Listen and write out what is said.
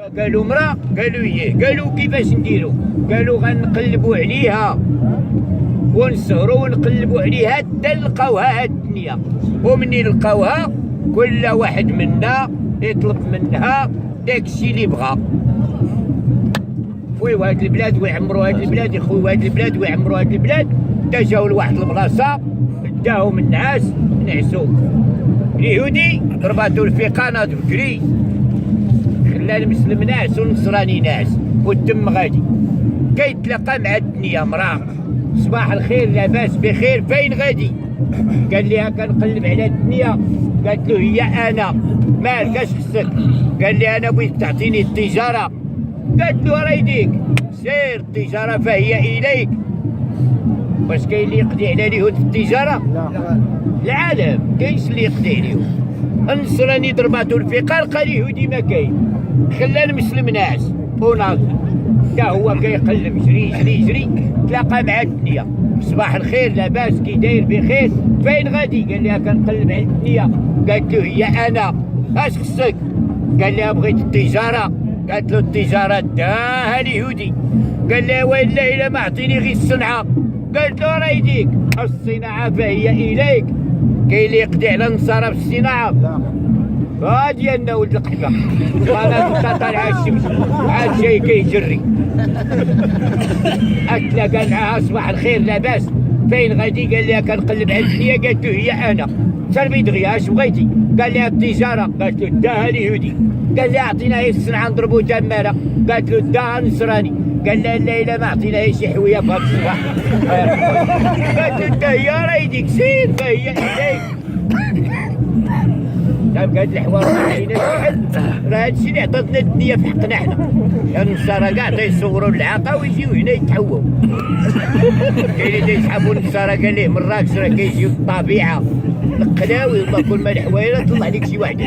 قالوا مرا، قالوا ايه، قالوا كيفاش نديرو، قالوا غنقلبوا عليها ونسهروا ونقلبوا عليها حتى نلقاوها هاد الدنيا. ومنين لقاوها كل واحد منا يطلب منها داكشي اللي بغا، يخويو هاد البلاد ويعمروا هاد البلاد، يخويو هاد البلاد ويعمروا هاد البلاد. تا جاو لواحد البلاصه داهم النعاس نعسو، اليهودي ربطو الفيقه ناض بكري، خلى المسلم ناعس والنصراني ناعس والدم غادي. كيتلاقى مع الدنيا مراق، صباح الخير لاباس بخير فين غادي؟ قال ليها كنقلب على الدنيا، قالت له هي انا. مالك اش خصك؟ قال لي انا بغيت تعطيني التجاره. قالت له راه يديك سير التجاره فهي اليك. واش كاين اللي يقضي على اليهود في التجاره؟ لا، العالم كاينش اللي يقضي عليهم. النصراني ضرباتو الفقار لقى اليهودي ما كاين، خلى المسلم ناعس وناض، تا هو كيقلب جري جري جري، تلاقى مع الدنيا. صباح الخير لاباس كي داير بخير فين غادي؟ قال لها كنقلب على الدنيا. قالت له هي انا. اش خصك؟ قال لها بغيت التجاره. قالت له التجاره داها اليهودي. قال لها ويلا الا ما عطيني غير الصنعه. قالت له راه يديك الصناعه فهي اليك. كاين اللي يقضي على النصارى في الصناعه؟ لا، ديالنا ولد القحبه. انا طالعه الشمس عاد جاي كيجري. تلاقى معاها صباح الخير لاباس فين غادي؟ قال لها كنقلب على الدنيا. قالت له هي انا. سالمي دغيا اش بغيتي؟ قال لها التجاره. قالت له داها اليهودي. قال لها عطيناها الصنعه نضربو دماره. قالت له داها النصراني. قال لها لا الا ما عطيناها شي حويه بهذا الصباح. قالت له انت هي راه يديك سير فهي اليك. هاد الحوار ما عليناش بحال راه هادشي اللي عطاتنا الدنيا في حقنا حنا. النصارى كاع تيصوروا العاقه ويجيو هنا يتحووا. كاين اللي تيسحبوا النصارى قال ليه مراكش راه كيجيو الطبيعه القلاوي وما كل ما الحوايج طلع لك شي واحد.